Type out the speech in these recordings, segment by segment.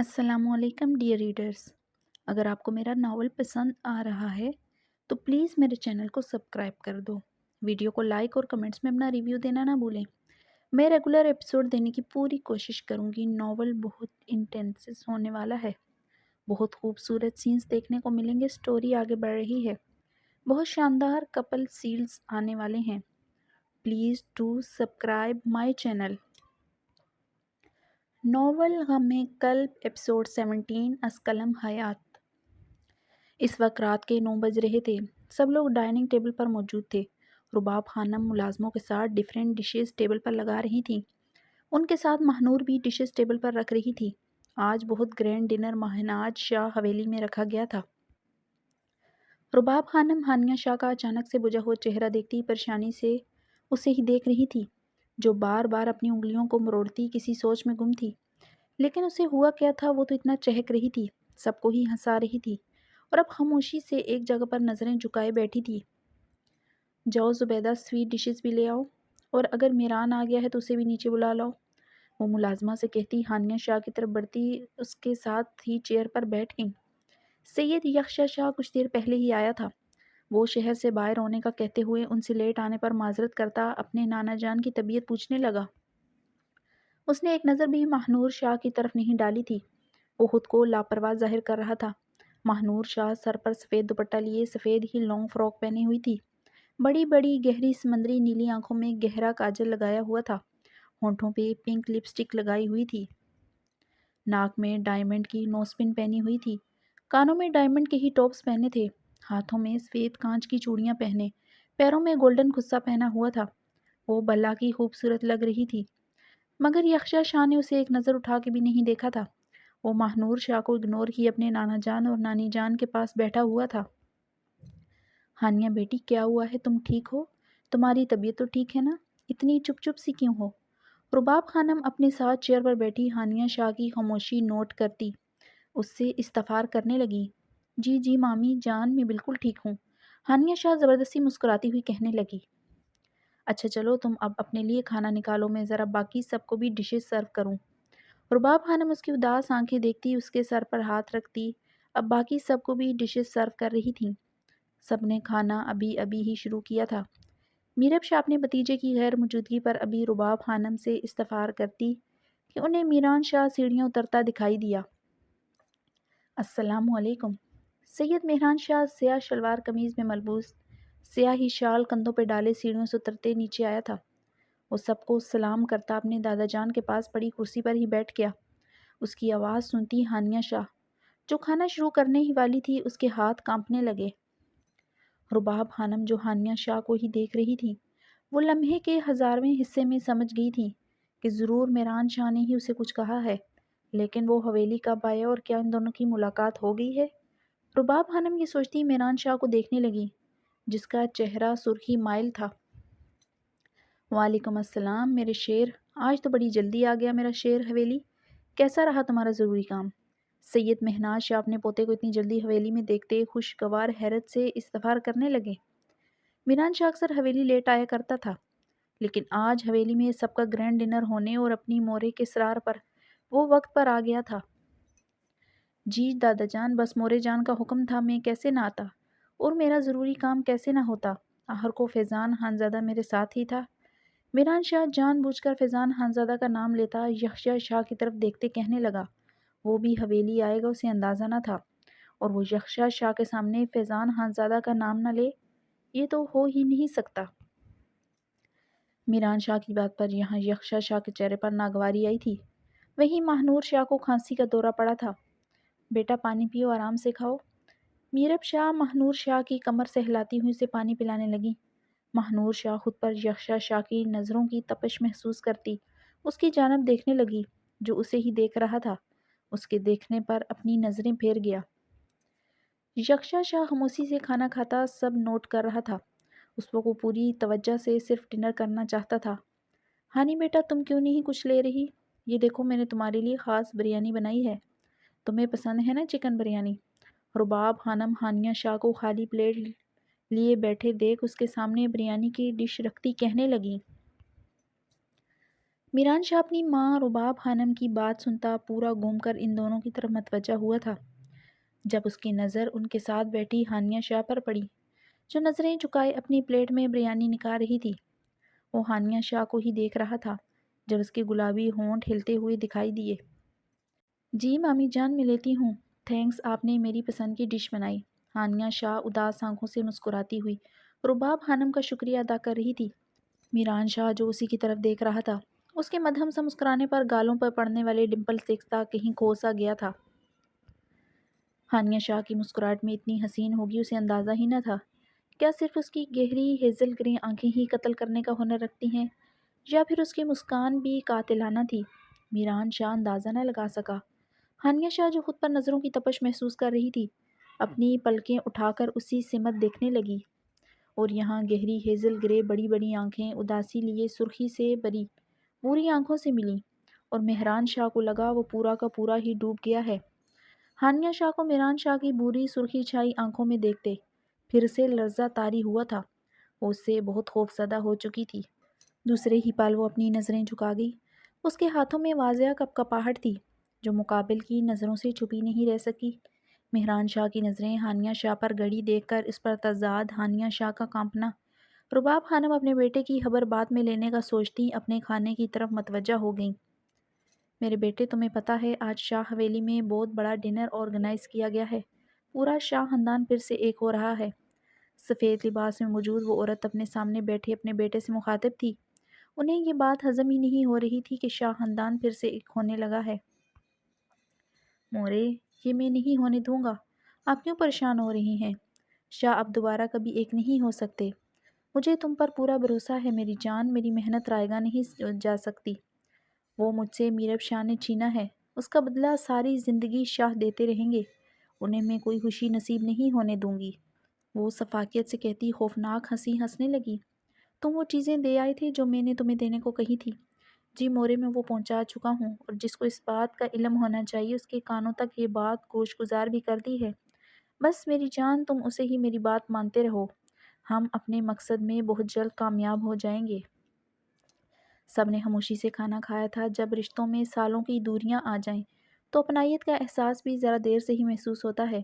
السلام علیکم dear readers. اگر آپ کو میرا ناول پسند آ رہا ہے تو پلیز میرے چینل کو سبسکرائب کر دو. ویڈیو کو لائک اور کمنٹس میں اپنا ریویو دینا نہ بھولیں. میں ریگولر ایپیسوڈ دینے کی پوری کوشش کروں گی. ناول بہت انٹینسس ہونے والا ہے. بہت خوبصورت سینس دیکھنے کو ملیں گے. سٹوری آگے بڑھ رہی ہے. بہت شاندار کپل سیلز آنے والے ہیں. Please do subscribe my channel. Novel غم قلب ایپیسوڈ 17 از قلم حیات. اس وقت رات کے 9 بج رہے تھے. سب لوگ ڈائننگ ٹیبل پر موجود تھے. رباب خانم ملازموں کے ساتھ ڈیفرنٹ ڈشز ٹیبل پر لگا رہی تھیں. ان کے ساتھ مہنور بھی ڈشز ٹیبل پر رکھ رہی تھی. آج بہت گرینڈ ڈنر مہناز شاہ حویلی میں رکھا گیا تھا. رباب خانم ہانیہ شاہ کا اچانک سے بجھا ہوا چہرہ دیکھتی پریشانی سے اسے ہی دیکھ رہی تھی، جو بار بار اپنی انگلیوں کو مروڑتی کسی سوچ میں گم تھی. لیکن اسے ہوا کیا تھا؟ وہ تو اتنا چہک رہی تھی، سب کو ہی ہنسا رہی تھی، اور اب خاموشی سے ایک جگہ پر نظریں جھکائے بیٹھی تھی. جاؤ زبیدہ، سویٹ ڈشز بھی لے آؤ، اور اگر میران آ گیا ہے تو اسے بھی نیچے بلا لاؤ، وہ ملازمہ سے کہتی ہانیہ شاہ کی طرف بڑھتی اس کے ساتھ ہی چیئر پر بیٹھ گئی. سید یکشا شاہ کچھ دیر پہلے ہی آیا تھا. وہ شہر سے باہر ہونے کا کہتے ہوئے ان سے لیٹ آنے پر معذرت کرتا اپنے نانا جان کی طبیعت پوچھنے لگا. اس نے ایک نظر بھی مہنور شاہ کی طرف نہیں ڈالی تھی. وہ خود کو لاپرواہ ظاہر کر رہا تھا. مہنور شاہ سر پر سفید دوپٹہ لیے سفید ہی لانگ فراک پہنی ہوئی تھی. بڑی بڑی گہری سمندری نیلی آنکھوں میں گہرا کاجل لگایا ہوا تھا. ہونٹوں پہ پنک لپسٹک لگائی ہوئی تھی. ناک میں ڈائمنڈ کی نوز پن پہنی ہوئی تھی. کانوں میں ڈائمنڈ کے ہی ٹاپس پہنے تھے. ہاتھوں میں سفید کانچ کی چوڑیاں پہنے، پیروں میں گولڈن خصہ پہنا ہوا تھا. وہ بلا کی خوبصورت لگ رہی تھی. مگر یکشا شاہ نے اسے ایک نظر اٹھا کے بھی نہیں دیکھا تھا. وہ مہنور شاہ کو اگنور کیے اپنے نانا جان اور نانی جان کے پاس بیٹھا ہوا تھا. ہانیہ بیٹی، کیا ہوا ہے؟ تم ٹھیک ہو؟ تمہاری طبیعت تو ٹھیک ہے نا؟ اتنی چپ چپ سی کیوں ہو؟ رباب خانم اپنے ساتھ چیئر پر بیٹھی ہانیہ شاہ کی خاموشی نوٹ کرتی اس سے استفسار کرنے لگی. جی جی مامی جان، میں بالکل ٹھیک ہوں، ہانیہ شاہ زبردستی مسکراتی ہوئی کہنے لگی. اچھا چلو تم اب اپنے لیے کھانا نکالو، میں ذرا باقی سب کو بھی ڈشز سرو کروں. رباب خانم اس کی اداس آنکھیں دیکھتی اس کے سر پر ہاتھ رکھتی اب باقی سب کو بھی ڈشز سرو کر رہی تھیں. سب نے کھانا ابھی ابھی ہی شروع کیا تھا. میرب شاہ اپنے بھتیجے کی غیر موجودگی پر ابھی رباب خانم سے استفسار کرتی کہ انہیں میران شاہ سیڑھیاں اترتا دکھائی دیا. السلام علیکم. سید مہران شاہ سیاہ شلوار قمیض میں ملبوس، سیاہ ہی شال کندھوں پہ ڈالے سیڑھیوں سے اترتے نیچے آیا تھا. وہ سب کو سلام کرتا اپنے دادا جان کے پاس پڑی کرسی پر ہی بیٹھ گیا. اس کی آواز سنتی ہانیہ شاہ، جو کھانا شروع کرنے ہی والی تھی، اس کے ہاتھ کانپنے لگے. رباب خانم، جو ہانیہ شاہ کو ہی دیکھ رہی تھی، وہ لمحے کے 1000ویں حصے میں سمجھ گئی تھی کہ ضرور میران شاہ نے ہی اسے کچھ کہا ہے. لیکن وہ حویلی کب آیا اور کیا ان دونوں کی ملاقات ہو گئی ہے؟ رباب خانم یہ سوچتی میران شاہ کو دیکھنے لگی، جس کا چہرہ سرخی مائل تھا. وعلیکم السلام میرے شیر، آج تو بڑی جلدی آ گیا میرا شیر حویلی. کیسا رہا تمہارا ضروری کام؟ سید مہناز شاہ اپنے پوتے کو اتنی جلدی حویلی میں دیکھتے خوشگوار حیرت سے استفسار کرنے لگے. میران شاہ اکثر حویلی لیٹ آیا کرتا تھا، لیکن آج حویلی میں سب کا گرینڈ ڈنر ہونے اور اپنی مورے کے اصرار پر وہ وقت پر آ گیا تھا. جی دادا جان، بس مورے جان کا حکم تھا، میں کیسے نہ آتا، اور میرا ضروری کام کیسے نہ ہوتا. آخر کو فیضان خانزادہ میرے ساتھ ہی تھا. میران شاہ جان بوجھ کر فیضان خانزادہ کا نام لیتا یکشا شاہ کی طرف دیکھتے کہنے لگا. وہ بھی حویلی آئے گا اسے اندازہ نہ تھا، اور وہ یکشا شاہ کے سامنے فیضان خانزادہ کا نام نہ لے، یہ تو ہو ہی نہیں سکتا. میران شاہ کی بات پر یہاں یکشا شاہ کے چہرے پر ناگواری آئی تھی. وہیں مہنور شاہ کو کھانسی کا دورہ پڑا تھا. بیٹا پانی پیو، آرام سے کھاؤ. میرب شاہ مہنور شاہ کی کمر سے ہلاتی ہوئی اسے پانی پلانے لگی. مہنور شاہ خود پر یکشا شاہ کی نظروں کی تپش محسوس کرتی اس کی جانب دیکھنے لگی، جو اسے ہی دیکھ رہا تھا. اس کے دیکھنے پر اپنی نظریں پھیر گیا. یکشا شاہ خاموشی سے کھانا کھاتا سب نوٹ کر رہا تھا. اس وقت وہ پوری توجہ سے صرف ڈنر کرنا چاہتا تھا. ہانی بیٹا، تم کیوں نہیں کچھ لے رہی؟ یہ دیکھو، میں نے تمہارے لیے خاص بریانی بنائی ہے. تمہیں پسند ہے نا چکن بریانی؟ رباب خانم ہانیہ شاہ کو خالی پلیٹ لیے بیٹھے دیکھ اس کے سامنے بریانی کی ڈش رکھتی کہنے لگی. میران شاہ اپنی ماں رباب خانم کی بات سنتا پورا گھوم کر ان دونوں کی طرف متوجہ ہوا تھا، جب اس کی نظر ان کے ساتھ بیٹھی ہانیہ شاہ پر پڑی، جو نظریں جھکائے اپنی پلیٹ میں بریانی نکال رہی تھی۔ وہ ہانیہ شاہ کو ہی دیکھ رہا تھا جب اس کے گلابی ہونٹ ہلتے ہوئے دکھائی دیے۔ جی مامی جان، میں لیتی ہوں، تھینکس، آپ نے میری پسند کی ڈش بنائی۔ ہانیہ شاہ اداس آنکھوں سے مسکراتی ہوئی رباب خانم کا شکریہ ادا کر رہی تھی۔ میران شاہ جو اسی کی طرف دیکھ رہا تھا، اس کے مدھم سا مسکرانے پر گالوں پر پڑنے والے ڈمپلز دیکھتا کہیں کھو سا گیا تھا۔ ہانیہ شاہ کی مسکراہٹ میں اتنی حسین ہوگی اسے اندازہ ہی نہ تھا۔ کیا صرف اس کی گہری ہیزل گرے آنکھیں ہی قتل کرنے کا ہنر رکھتی ہیں، یا پھر اس کی مسکان بھی قاتلانہ تھی؟ میران شاہ اندازہ نہ لگا سکا۔ ہانیہ شاہ جو خود پر نظروں کی تپش محسوس کر رہی تھی، اپنی پلکیں اٹھا کر اسی سمت دیکھنے لگی، اور یہاں گہری ہیزل گرے بڑی بڑی آنکھیں اداسی لیے سرخی سے بری بری آنکھوں سے ملیں، اور مہران شاہ کو لگا وہ پورا کا پورا ہی ڈوب گیا ہے۔ ہانیہ شاہ کو میران شاہ کی بری سرخی چھائی آنکھوں میں دیکھتے پھر سے لرزہ طاری ہوا تھا۔ وہ اس سے بہت خوف زدہ ہو چکی تھی۔ دوسرے ہی پل وہ اپنی نظریں جھکا گئی۔ اس کے ہاتھوں میں واضح کپکپاہٹ تھی جو مقابل کی نظروں سے چھپی نہیں رہ سکی۔ مہران شاہ کی نظریں ہانیہ شاہ پر گڑی دیکھ کر اس پر تضاد ہانیہ شاہ کا کانپنا۔ رباب خانم اپنے بیٹے کی خبر بات میں لینے کا سوچتی اپنے کھانے کی طرف متوجہ ہو گئیں۔ میرے بیٹے، تمہیں پتہ ہے آج شاہ حویلی میں بہت بڑا ڈنر آرگنائز کیا گیا ہے۔ پورا شاہ خاندان پھر سے ایک ہو رہا ہے۔ سفید لباس میں موجود وہ عورت اپنے سامنے بیٹھے اپنے بیٹے سے مخاطب تھی۔ انہیں یہ بات ہضم ہی نہیں ہو رہی تھی کہ شاہ خاندان پھر سے ایک ہونے لگا ہے۔ مورے، یہ میں نہیں ہونے دوں گا۔ آپ کیوں پریشان ہو رہی ہیں؟ شاہ اب دوبارہ کبھی ایک نہیں ہو سکتے۔ مجھے تم پر پورا بھروسہ ہے میری جان، میری محنت رائگاں نہیں جا سکتی۔ وہ مجھ سے میرب شاہ نے چھینا ہے، اس کا بدلہ ساری زندگی شاہ دیتے رہیں گے۔ انہیں میں کوئی خوشی نصیب نہیں ہونے دوں گی۔ وہ شفقت سے کہتی خوفناک ہنسی ہنسنے لگی۔ تم وہ چیزیں دے آئے تھے جو میں نے تمہیں دینے کو کہی تھی؟ جی مورے، میں وہ پہنچا چکا ہوں، اور جس کو اس بات کا علم ہونا چاہیے اس کے کانوں تک یہ بات گوش گزار بھی کر دی ہے۔ بس میری جان، تم اسے ہی میری بات مانتے رہو، ہم اپنے مقصد میں بہت جلد کامیاب ہو جائیں گے۔ سب نے خاموشی سے کھانا کھایا تھا۔ جب رشتوں میں سالوں کی دوریاں آ جائیں تو اپنائیت کا احساس بھی ذرا دیر سے ہی محسوس ہوتا ہے۔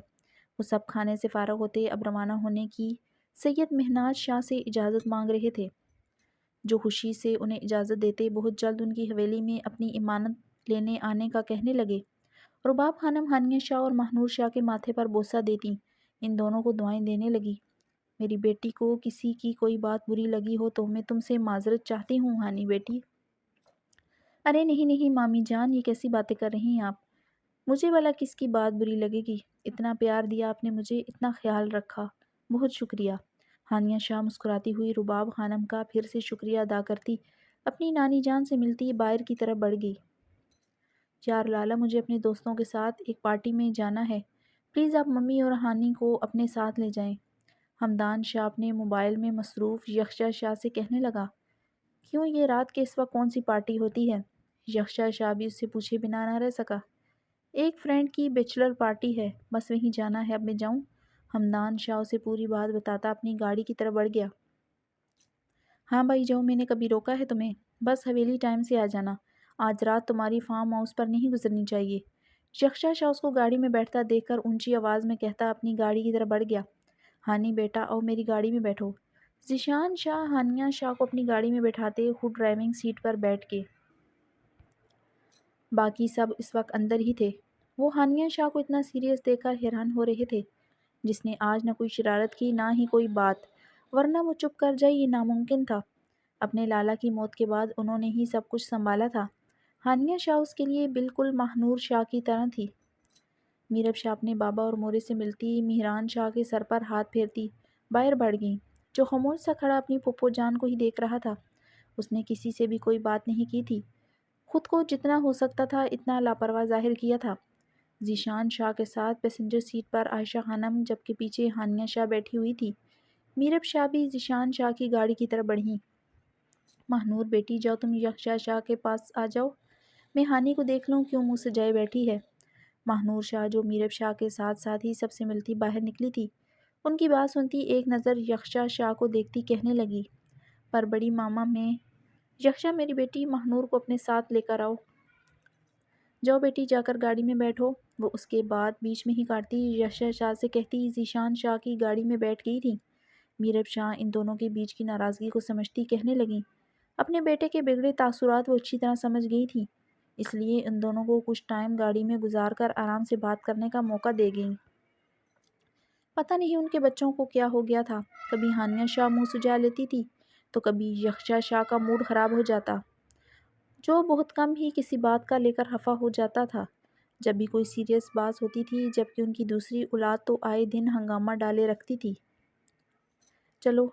وہ سب کھانے سے فارغ ہوتے اب روانہ ہونے کی سید مہناز شاہ سے اجازت مانگ رہے تھے، جو خوشی سے انہیں اجازت دیتے بہت جلد ان کی حویلی میں اپنی امانت لینے آنے کا کہنے لگے۔ رباب خانم ہانیہ شاہ اور ماہنور شاہ کے ماتھے پر بوسہ دیتی ان دونوں کو دعائیں دینے لگی۔ میری بیٹی کو کسی کی کوئی بات بری لگی ہو تو میں تم سے معذرت چاہتی ہوں ہانی بیٹی۔ ارے نہیں نہیں مامی جان، یہ کیسی باتیں کر رہی ہیں آپ؟ مجھے بھلا کس کی بات بری لگے گی؟ اتنا پیار دیا آپ نے مجھے، اتنا خیال رکھا، بہت شکریہ۔ ہانیہ شاہ مسکراتی ہوئی رباب خانم کا پھر سے شکریہ ادا کرتی اپنی نانی جان سے ملتی باہر کی طرف بڑھ گئی۔ یار لالا، مجھے اپنے دوستوں کے ساتھ ایک پارٹی میں جانا ہے، پلیز آپ ممی اور ہانی کو اپنے ساتھ لے جائیں۔ ہمدان شاہ اپنے موبائل میں مصروف یکشا شاہ سے کہنے لگا۔ کیوں، یہ رات کے اس وقت کون سی پارٹی ہوتی ہے؟ یکشا شاہ بھی اس سے پوچھے بنا نہ رہ سکا۔ ایک فرینڈ کی بیچلر پارٹی ہے، بس وہیں جانا ہے، اب میں جاؤں؟ ہمدان شاہ اسے پوری بات بتاتا اپنی گاڑی کی طرف بڑھ گیا۔ ہاں بھائی جاؤ، میں نے کبھی روکا ہے تمہیں؟ بس حویلی ٹائم سے آ جانا، آج رات تمہاری فارم ہاؤس پر نہیں گزرنی چاہیے۔ یکشا شاہ اس کو گاڑی میں بیٹھتا دیکھ کر اونچی آواز میں کہتا اپنی گاڑی کی طرف بڑھ گیا۔ ہانی بیٹا آؤ میری گاڑی میں بیٹھو۔ ذیشان شاہ ہانیہ شاہ کو اپنی گاڑی میں بٹھاتے خود ڈرائیونگ سیٹ پر بیٹھ کے۔ باقی سب اس وقت اندر ہی تھے۔ وہ ہانیہ شاہ کو اتنا سیریس دیکھ کر حیران ہو رہے تھے، جس نے آج نہ کوئی شرارت کی نہ ہی کوئی بات، ورنہ وہ چپ کر جائے یہ ناممکن تھا۔ اپنے لالا کی موت کے بعد انہوں نے ہی سب کچھ سنبھالا تھا۔ ہانیہ شاہ اس کے لیے بالکل ماہنور شاہ کی طرح تھی۔ میرب شاہ اپنے بابا اور مورے سے ملتی مہران شاہ کے سر پر ہاتھ پھیرتی باہر بڑھ گئیں، جو خاموش سا کھڑا اپنی پھپھو جان کو ہی دیکھ رہا تھا۔ اس نے کسی سے بھی کوئی بات نہیں کی تھی، خود کو جتنا ہو سکتا تھا اتنا لاپرواہ ظاہر کیا تھا۔ ذیشان شاہ کے ساتھ پیسنجر سیٹ پر عائشہ خانم، جبکہ پیچھے ہانیہ شاہ بیٹھی ہوئی تھی۔ میرب شاہ بھی ذیشان شاہ کی گاڑی کی طرف بڑھیں۔ ماہنور بیٹی جاؤ، تم یکشا شاہ کے پاس آ جاؤ، میں ہانی کو دیکھ لوں کیوں منہ سجائے بیٹھی ہے۔ ماہنور شاہ جو میرب شاہ کے ساتھ ساتھ ہی سب سے ملتی باہر نکلی تھی، ان کی بات سنتی ایک نظر یکشا شاہ کو دیکھتی کہنے لگی، پر بڑی ماما میں یکشا میری بیٹی مہنور کو اپنے ساتھ لے کر آؤ۔ جاؤ بیٹی جا کر گاڑی میں بیٹھو۔ وہ اس کے بعد بیچ میں ہی کاٹتی یکشا شاہ سے کہتی ذیشان شاہ کی گاڑی میں بیٹھ گئی تھی۔ میرب شاہ ان دونوں کے بیچ کی ناراضگی کو سمجھتی کہنے لگیں اپنے بیٹے کے بگڑے تاثرات وہ اچھی طرح سمجھ گئی تھی، اس لیے ان دونوں کو کچھ ٹائم گاڑی میں گزار کر آرام سے بات کرنے کا موقع دے گئیں۔ پتہ نہیں ان کے بچوں کو کیا ہو گیا تھا، کبھی ہانیہ شاہ منہ سجا لیتی تھی تو کبھی یکشا شاہ کا موڈ خراب ہو جاتا، جو بہت کم ہی کسی بات کا لے کر خفا ہو جاتا تھا۔ جب بھی کوئی سیریس بات ہوتی تھی، جبکہ ان کی دوسری اولاد تو آئے دن ہنگامہ ڈالے رکھتی تھی۔ چلو،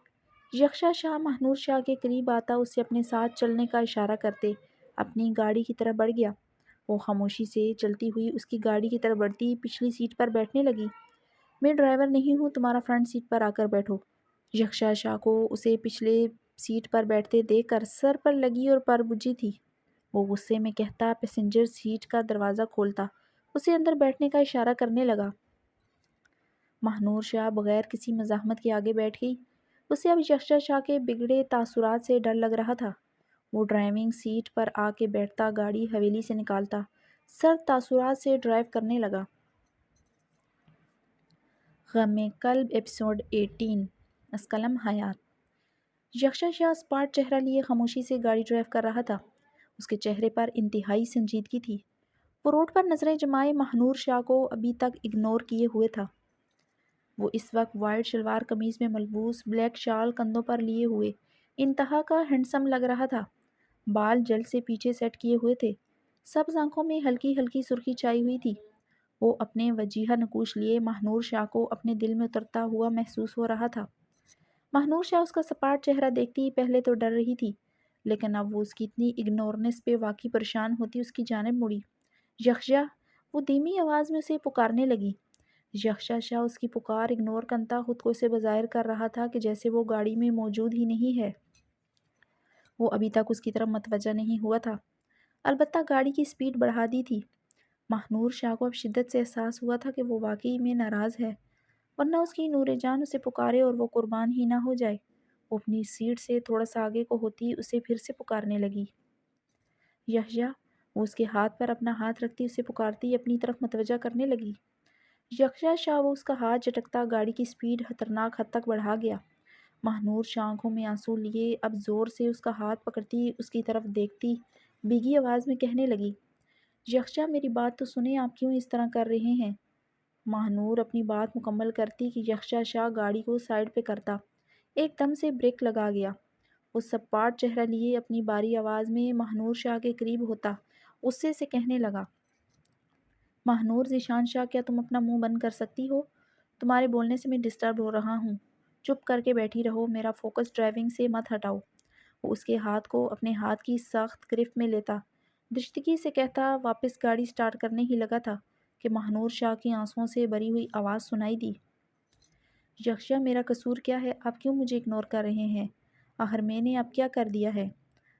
یکشا شاہ مہنور شاہ کے قریب آتا اسے اپنے ساتھ چلنے کا اشارہ کرتے اپنی گاڑی کی طرف بڑھ گیا۔ وہ خاموشی سے چلتی ہوئی اس کی گاڑی کی طرف بڑھتی پچھلی سیٹ پر بیٹھنے لگی۔ میں ڈرائیور نہیں ہوں، تمہارا فرنٹ سیٹ پر آ کر بیٹھو۔ یکشا شاہ کو اسے پچھلے سیٹ پر بیٹھتے دیکھ کر سر پر لگی اور پر بجھی تھی۔ وہ غصے میں کہتا پیسنجر سیٹ کا دروازہ کھولتا اسے اندر بیٹھنے کا اشارہ کرنے لگا۔ مہنور شاہ بغیر کسی مزاحمت کے آگے بیٹھ گئی۔ اسے اب یکشا شاہ کے بگڑے تاثرات سے ڈر لگ رہا تھا۔ وہ ڈرائیونگ سیٹ پر آ کے بیٹھتا، گاڑی حویلی سے نکالتا، سرد تاثرات سے ڈرائیو کرنے لگا۔ غم قلب ایپیسوڈ 18 اسکلم حیات۔ یکشا شاہ اسپاٹ چہرہ لیے خاموشی سے گاڑی ڈرائیو کر رہا تھا۔ اس کے چہرے پر انتہائی سنجیدگی تھی۔ وہ روڈ پر نظریں جمائے مہنور شاہ کو ابھی تک اگنور کیے ہوئے تھا۔ وہ اس وقت وائٹ شلوار قمیض میں ملبوس، بلیک شال کندھوں پر لیے ہوئے انتہا کا ہینڈسم لگ رہا تھا۔ بال جلد سے پیچھے سیٹ کیے ہوئے تھے، سبز آنکھوں میں ہلکی ہلکی سرخی چھائی ہوئی تھی۔ وہ اپنے وجیہہ نقوش لیے مہنور شاہ کو اپنے دل میں اترتا ہوا محسوس ہو رہا تھا۔ مہنور شاہ اس کا سپاٹ چہرہ دیکھتی ہی پہلے تو ڈر رہی تھی، لیکن اب وہ اس کی اتنی اگنورنس پہ واقعی پریشان ہوتی اس کی جانب مڑی۔ یکشا، وہ دھیمی آواز میں اسے پکارنے لگی۔ یکشا شاہ اس کی پکار اگنور کرتا خود کو اسے بظاہر کر رہا تھا کہ جیسے وہ گاڑی میں موجود ہی نہیں ہے۔ وہ ابھی تک اس کی طرف متوجہ نہیں ہوا تھا، البتہ گاڑی کی سپیڈ بڑھا دی تھی۔ مہنور شاہ کو اب شدت سے احساس ہوا تھا کہ وہ واقعی میں ناراض ہے، ورنہ اس کی نور جان اسے پکارے اور وہ قربان ہی نہ ہو جائے۔ وہ اپنی سیٹ سے تھوڑا سا آگے کو ہوتی اسے پھر سے پکارنے لگی۔ یکشا، وہ اس کے ہاتھ پر اپنا ہاتھ رکھتی اسے پکارتی اپنی طرف متوجہ کرنے لگی۔ یکشا شاہ، وہ اس کا ہاتھ جھٹکتا گاڑی کی سپیڈ خطرناک حد تک بڑھا گیا۔ مہنور شاہ آنکھوں میں آنسو لیے اب زور سے اس کا ہاتھ پکڑتی اس کی طرف دیکھتی بھیگی آواز میں کہنے لگی یکشا، میری بات تو سنیں، آپ کیوں اس طرح کر رہے ہیں؟ مہنور اپنی بات مکمل کرتی کہ یکشا شاہ گاڑی کو سائیڈ پہ کرتا ایک دم سے بریک لگا گیا۔ وہ سپاٹ چہرہ لیے اپنی باری آواز میں مہنور شاہ کے قریب ہوتا غصے سے کہنے لگا مہنور ذیشان شاہ، کیا تم اپنا منہ بند کر سکتی ہو؟ تمہارے بولنے سے میں ڈسٹرب ہو رہا ہوں، چپ کر کے بیٹھی رہو، میرا فوکس ڈرائیونگ سے مت ہٹاؤ۔ وہ اس کے ہاتھ کو اپنے ہاتھ کی سخت گرفت میں لیتا درشتگی سے کہتا واپس گاڑی سٹارٹ کرنے ہی لگا تھا کہ مہنور شاہ کی آنسوؤں سے بری ہوئی آواز سنائی دی یکشا، میرا قصور کیا ہے؟ آپ کیوں مجھے اگنور کر رہے ہیں؟ آخر میں نے اب کیا کر دیا ہے؟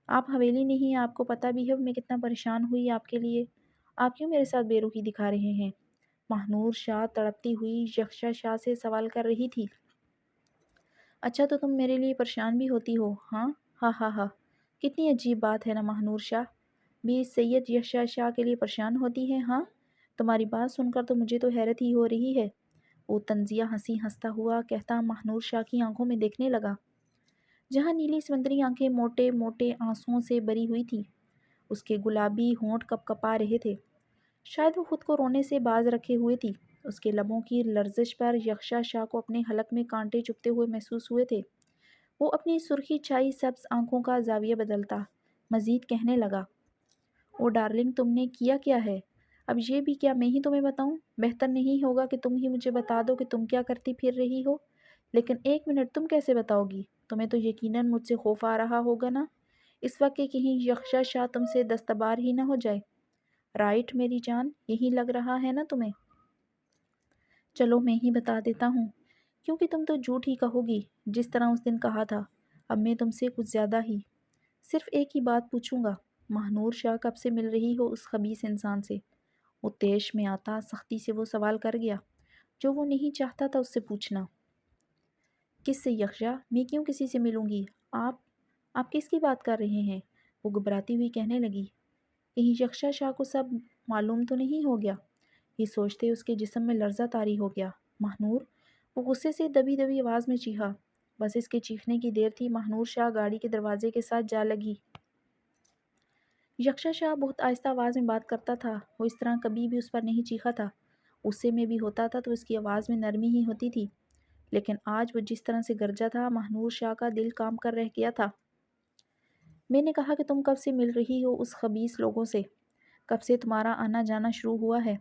آپ حویلی نہیں، آپ کو پتہ بھی ہے میں کتنا پریشان ہوئی آپ کے لیے، آپ کیوں میرے ساتھ بے رخی دکھا رہے ہیں؟ مہنور شاہ تڑپتی ہوئی یکشا شاہ سے سوال کر رہی تھی۔ اچھا، تو تم میرے لیے پریشان بھی ہوتی ہو؟ ہاں، ہاں ہاں ہاں، کتنی عجیب بات ہے نا مہنور شاہ، بھی سید یکشا شاہ کے لیے پریشان ہوتی ہے؟ ہاں، تمہاری بات سن کر تو مجھے تو حیرت ہی ہو رہی ہے۔ وہ طنزیہ ہنسی ہنستا ہوا کہتا مہنور شاہ کی آنکھوں میں دیکھنے لگا، جہاں نیلی سمندری آنکھیں موٹے موٹے آنسوؤں سے بری ہوئی تھی۔ اس کے گلابی ہونٹ کپ کپا رہے تھے، شاید وہ خود کو رونے سے باز رکھے ہوئے تھی۔ اس کے لبوں کی لرزش پر یکشا شاہ کو اپنے حلق میں کانٹے چبھتے ہوئے محسوس ہوئے تھے۔ وہ اپنی سرخی چھائی سبز آنکھوں کا زاویہ بدلتا مزید کہنے لگا او ڈارلنگ، تم نے کیا کیا ہے؟ اب یہ بھی کیا میں ہی تمہیں بتاؤں؟ بہتر نہیں ہوگا کہ تم ہی مجھے بتا دو کہ تم کیا کرتی پھر رہی ہو؟ لیکن ایک منٹ، تم کیسے بتاؤ گی؟ تمہیں تو یقیناً مجھ سے خوف آ رہا ہوگا نا، اس وقت کہ کہیں یکشا شاہ تم سے دستبار ہی نہ ہو جائے۔ رائٹ میری جان، یہی لگ رہا ہے نا تمہیں؟ چلو میں ہی بتا دیتا ہوں، کیونکہ تم تو جھوٹ ہی کہو گی جس طرح اس دن کہا تھا۔ اب میں تم سے کچھ زیادہ ہی صرف ایک ہی بات پوچھوں گا، مہنور شاہ کب سے مل رہی ہو اس خبیث انسان سے؟ وہ تیش میں آتا سختی سے وہ سوال کر گیا جو وہ نہیں چاہتا تھا اس سے پوچھنا۔ کس سے یکشا؟ میں کیوں کسی سے ملوں گی؟ آپ کس کی بات کر رہے ہیں؟ وہ گھبراتی ہوئی کہنے لگی، کہیں یکشا شاہ کو سب معلوم تو نہیں ہو گیا؟ یہ سوچتے اس کے جسم میں لرزہ طاری ہو گیا۔ ماہنور! وہ غصے سے دبی دبی آواز میں چیخا۔ بس اس کے چیخنے کی دیر تھی، ماہنور شاہ گاڑی کے دروازے کے ساتھ جا لگی۔ یکشا شاہ بہت آہستہ آواز میں بات کرتا تھا، وہ اس طرح کبھی بھی اس پر نہیں چیخا تھا۔ غصے میں بھی ہوتا تھا تو اس کی آواز میں نرمی ہی ہوتی تھی، لیکن آج وہ جس طرح سے گرجا تھا، ماہنور شاہ کا دل کام کر رہ گیا تھا۔ میں نے کہا کہ تم کب سے مل رہی ہو اس خبیث لوگوں سے؟ کب سے تمہارا آنا جانا شروع ہوا ہے؟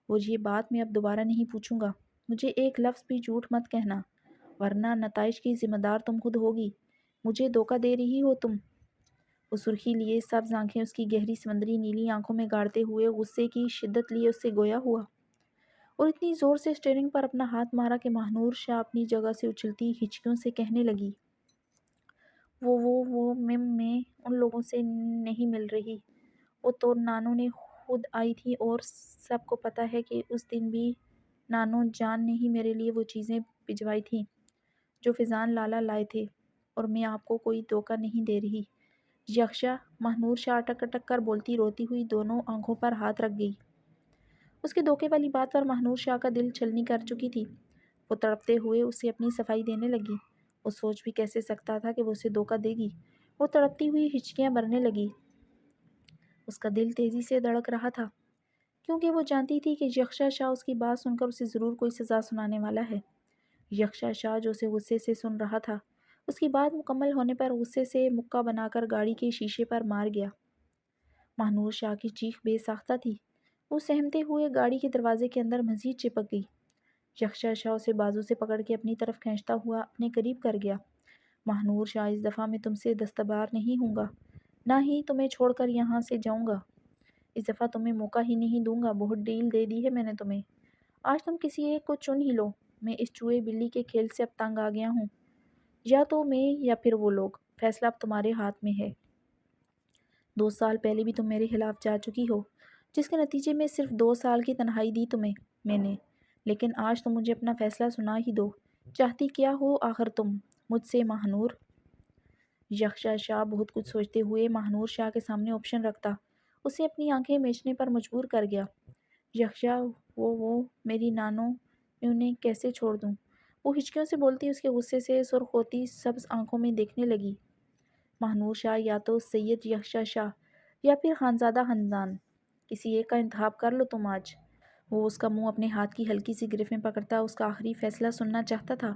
وہ یہ بات میں اب دوبارہ نہیں پوچھوں گا۔ مجھے ایک لفظ بھی جھوٹ مت کہنا، ورنہ نتائج کی ذمہ دار تم خود ہوگی۔ مجھے دھوکہ دے رہی ہو تم۔ وہ سرخی لیے سبز آنکھیں اس کی گہری سمندری نیلی آنکھوں میں گاڑتے ہوئے غصے کی شدت لیے اس سے گویا ہوا، اور اتنی زور سے اسٹیئرنگ پر اپنا ہاتھ مارا کہ ماہنور شاہ اپنی جگہ سے اچھلتی ہچکیوں سے کہنے لگی، میں ان لوگوں سے نہیں مل رہی۔ وہ تو نانو نے خود آئی تھی، اور سب کو پتہ ہے کہ اس دن بھی نانو جان نے ہی میرے لیے وہ چیزیں بھجوائی تھیں جو فیضان لالا لائے تھے، اور میں آپ کو کوئی دھوکہ نہیں دے رہی۔ یکشا! ماہنور شاہ اٹک اٹک کر بولتی روتی ہوئی دونوں آنکھوں پر ہاتھ رکھ گئی۔ اس کے دھوکے والی بات پر ماہنور شاہ کا دل چھلنی کر چکی تھی۔ وہ تڑپتے ہوئے اسے اپنی صفائی دینے لگی۔ وہ سوچ بھی کیسے سکتا تھا کہ وہ اسے دھوکہ دے گی؟ وہ تڑپتی ہوئی ہچکیاں بھرنے لگی۔ اس کا دل تیزی سے دھڑک رہا تھا، کیونکہ وہ جانتی تھی کہ یکشا شاہ اس کی بات سن کر اسے ضرور کوئی سزا سنانے والا ہے۔ یکشا شاہ جو اسے غصے سے سن رہا تھا، اس کی بات مکمل ہونے پر غصے سے مکہ بنا کر گاڑی کے شیشے پر مار گیا۔ ماہنور شاہ کی چیخ بے ساختہ تھی۔ وہ سہمتے ہوئے گاڑی کے دروازے کے اندر مزید چپک گئی۔ یکشا شاہ اسے بازو سے پکڑ کے اپنی طرف کھینچتا ہوا اپنے قریب کر گیا۔ ماہنور شاہ، اس دفعہ میں تم سے دستبردار نہیں ہوں گا، نہ ہی تمہیں چھوڑ کر یہاں سے جاؤں گا۔ اس دفعہ تمہیں موقع ہی نہیں دوں گا، بہت ڈیل دے دی ہے میں نے تمہیں۔ آج تم کسی ایک کو چن ہی لو۔ میں اس چوہے بلی کے کھیل سے اب تنگ آ گیا ہوں، یا تو میں یا پھر وہ لوگ، فیصلہ اب تمہارے ہاتھ میں ہے۔ 2 سال پہلے بھی تم میرے خلاف جا چکی ہو، جس کے نتیجے میں صرف 2 سال کی تنہائی دی تمہیں میں نے، لیکن آج تم مجھے اپنا فیصلہ سنا ہی دو۔ چاہتی کیا ہو آخر تم مجھ سے، ماہنور؟ یکشا شاہ بہت کچھ سوچتے ہوئے ماہنور شاہ کے سامنے آپشن رکھتا اسے اپنی آنکھیں میچنے پر مجبور کر گیا۔ یکشا! وہ میری نانو، میں انہیں کیسے چھوڑ دوں؟ وہ ہچکیوں سے بولتی اس کے غصے سے سرخ ہوتی سبز آنکھوں میں دیکھنے لگی۔ ماہنور شاہ، یا تو سید یکشا شاہ یا پھر خانزادہ خاندان، کسی ایک کا انتخاب کر لو تم آج۔ وہ اس کا منہ اپنے ہاتھ کی ہلکی سی گرفت میں پکڑتا اس کا آخری فیصلہ سننا چاہتا تھا۔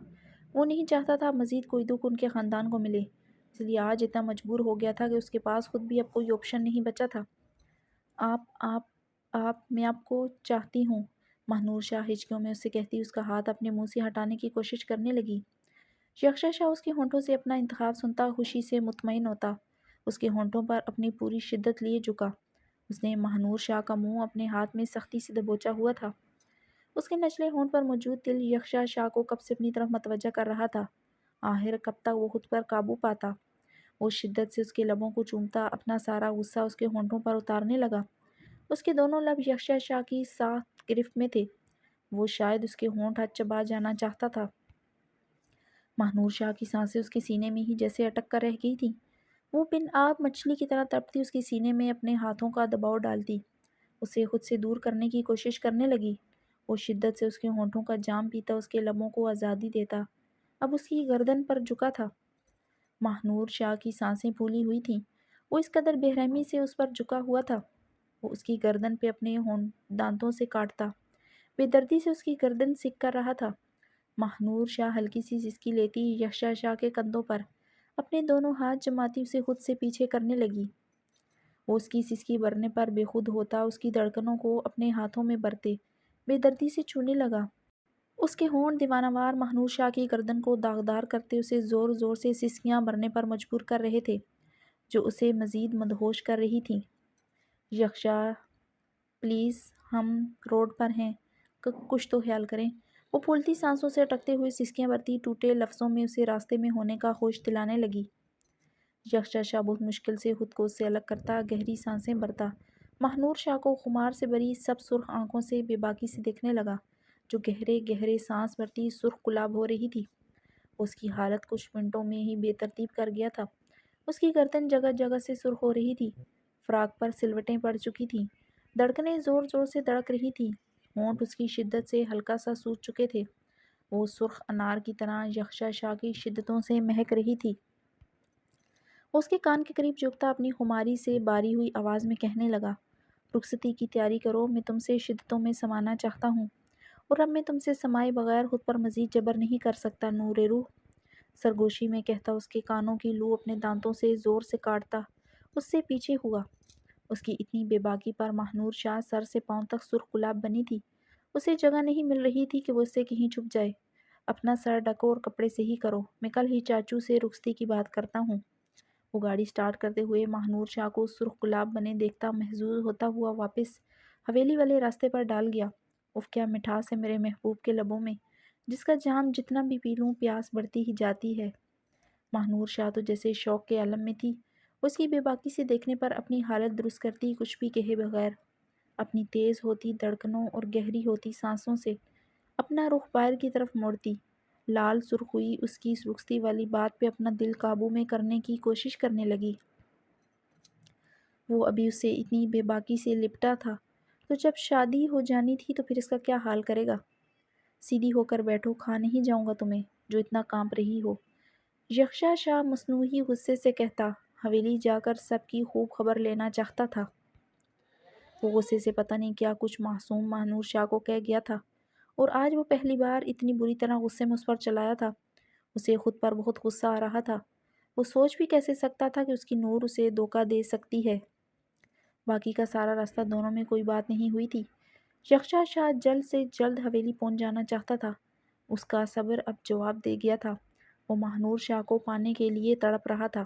وہ نہیں چاہتا تھا مزید کوئی دکھ ان کے خاندان کو ملے، اس لیے آج اتنا مجبور ہو گیا تھا کہ اس کے پاس خود بھی اب کوئی آپشن نہیں بچا تھا۔ میں آپ کو چاہتی ہوں، ماہنور شاہ ہچکیوں میں اس سے کہتی اس کا ہاتھ اپنے منہ سے ہٹانے کی کوشش کرنے لگی۔ یکشا شاہ اس کے ہونٹوں سے اپنا انتخاب سنتا خوشی سے مطمئن ہوتا، اس کے ہونٹوں پر اپنی پوری شدت لیے جھکا۔ اس نے ماہنور شاہ کا منہ اپنے ہاتھ میں سختی سے دبوچا ہوا تھا۔ اس کے نچلے ہونٹ پر موجود تل یکشا شاہ کو کب سے اپنی طرف متوجہ کر رہا تھا۔ آخر کب تک وہ خود پر قابو پاتا؟ وہ شدت سے اس کے لبوں کو چومتا اپنا سارا غصہ اس کے ہونٹوں پر اتارنے لگا۔ اس کے دونوں لب یکشا شاہ کی سخت گرفت میں تھے، وہ شاید اس کے ہونٹ چبا جانا چاہتا تھا۔ ماہنور شاہ کی سانسیں اس کے سینے میں ہی جیسے اٹک کر رہ گئی تھیں۔ وہ بن آب مچھلی کی طرح تڑپتی اس کے سینے میں اپنے ہاتھوں کا دباؤ ڈالتی، اسے خود سے دور کرنے کی کوشش کرنے لگی۔ وہ شدت سے اس کے ہونٹوں کا جام پیتا اس کے لبوں کو آزادی دیتا، اب اس کی گردن پر جھکا تھا۔ ماہنور شاہ کی سانسیں پھولی ہوئی تھیں، وہ اس قدر بے رحمی سے اس پر جھکا ہوا تھا۔ وہ اس کی گردن پہ اپنے دانتوں سے کاٹتا، بے دردی سے اس کی گردن سک کر رہا تھا۔ ماہنور شاہ ہلکی سی سسکی لیتی یکشا شاہ کے کندھوں پر اپنے دونوں ہاتھ جماتی اسے خود سے پیچھے کرنے لگی۔ وہ اس کی سسکی بھرنے پر بے خود ہوتا اس کی دھڑکنوں کو اپنے ہاتھوں میں بھرتے بے دردی سے چھونے لگا۔ اس کے ہونٹ دیوانہ وار ماہنور شاہ کی گردن کو داغدار کرتے اسے زور زور سے سسکیاں بھرنے پر مجبور کر رہے تھے، جو اسے مزید مدہوش کر رہی تھیں۔ یکشا! پلیز، ہم روڈ پر ہیں، کچھ تو خیال کریں۔ وہ پھولتی سانسوں سے اٹکتے ہوئے سسکیاں بھرتی ٹوٹے لفظوں میں اسے راستے میں ہونے کا ہوش دلانے لگی۔ یکشا شاہ بہت مشکل سے خود کو اس سے الگ کرتا گہری سانسیں بھرتا ماہنور شاہ کو خمار سے بھری سب سرخ آنکھوں سے بے باکی سے دیکھنے لگا، جو گہرے گہرے سانس بھرتی سرخ گلاب ہو رہی تھی۔ اس کی حالت کچھ منٹوں میں ہی بے ترتیب کر گیا تھا۔ اس کی گردن جگہ جگہ سے سرخ ہو رہی تھی، فراق پر سلوٹیں پڑ چکی تھیں، دھڑکنیں زور زور سے دڑک رہی تھیں، ہونٹ اس کی شدت سے ہلکا سا سوج چکے تھے، وہ سرخ انار کی طرح یکشا شاہ کی شدتوں سے مہک رہی تھی۔ وہ اس کے کان کے قریب جھکتا اپنی خماری سے باری ہوئی آواز میں کہنے لگا، رخصتی کی تیاری کرو، میں تم سے شدتوں میں سمانا چاہتا ہوں، اور اب میں تم سے سمائے بغیر خود پر مزید جبر نہیں کر سکتا نور روح۔ سرگوشی میں کہتا اس کے کانوں کی لو اپنے دانتوں سے زور سے کاٹتا اس سے پیچھے ہوا۔ اس کی اتنی بے باکی پر ماہنور شاہ سر سے پاؤں تک سرخ گلاب بنی تھی، اسے جگہ نہیں مل رہی تھی کہ وہ اس سے کہیں چھپ جائے۔ اپنا سر ڈھکو اور کپڑے سے ہی کرو، میں کل ہی چاچو سے رخصتی کی بات کرتا ہوں۔ وہ گاڑی سٹارٹ کرتے ہوئے ماہنور شاہ کو سرخ گلاب بنے دیکھتا محظوظ ہوتا ہوا واپس حویلی والے راستے پر ڈال گیا۔ اف کیا مٹھاس ہے میرے محبوب کے لبوں میں، جس کا جام جتنا بھی پی لوں پیاس بڑھتی ہی جاتی ہے۔ ماہنور شاہ تو جیسے شوق کے عالم میں تھی، اس کی بے باکی سے دیکھنے پر اپنی حالت درست کرتی کچھ بھی کہے بغیر، اپنی تیز ہوتی دھڑکنوں اور گہری ہوتی سانسوں سے اپنا رخ باہر کی طرف موڑتی، لال سرخ ہوئی اس کی رخصتی والی بات پہ اپنا دل قابو میں کرنے کی کوشش کرنے لگی۔ وہ ابھی اس سے اتنی بے باکی سے لپٹا تھا، تو جب شادی ہو جانی تھی تو پھر اس کا کیا حال کرے گا؟ سیدھی ہو کر بیٹھو، کھا نہیں جاؤں گا تمہیں جو اتنا کانپ رہی ہو، یکشا شاہ مصنوعی غصے سے کہتا۔ حویلی جا کر سب کی خوب خبر لینا چاہتا تھا۔ وہ غصے سے پتہ نہیں کیا کچھ معصوم ماہنور شاہ کو کہہ گیا تھا، اور آج وہ پہلی بار اتنی بری طرح غصے میں اس پر چلایا تھا۔ اسے خود پر بہت غصہ آ رہا تھا۔ وہ سوچ بھی کیسے سکتا تھا کہ اس کی نور اسے دھوکہ دے سکتی ہے۔ باقی کا سارا راستہ دونوں میں کوئی بات نہیں ہوئی تھی۔ یکشا شاہ جلد سے جلد حویلی پہنچ جانا چاہتا تھا۔ اس کا صبر اب جواب دے گیا تھا۔ وہ ماہنور شاہ کو پانے کے لیے تڑپ رہا تھا۔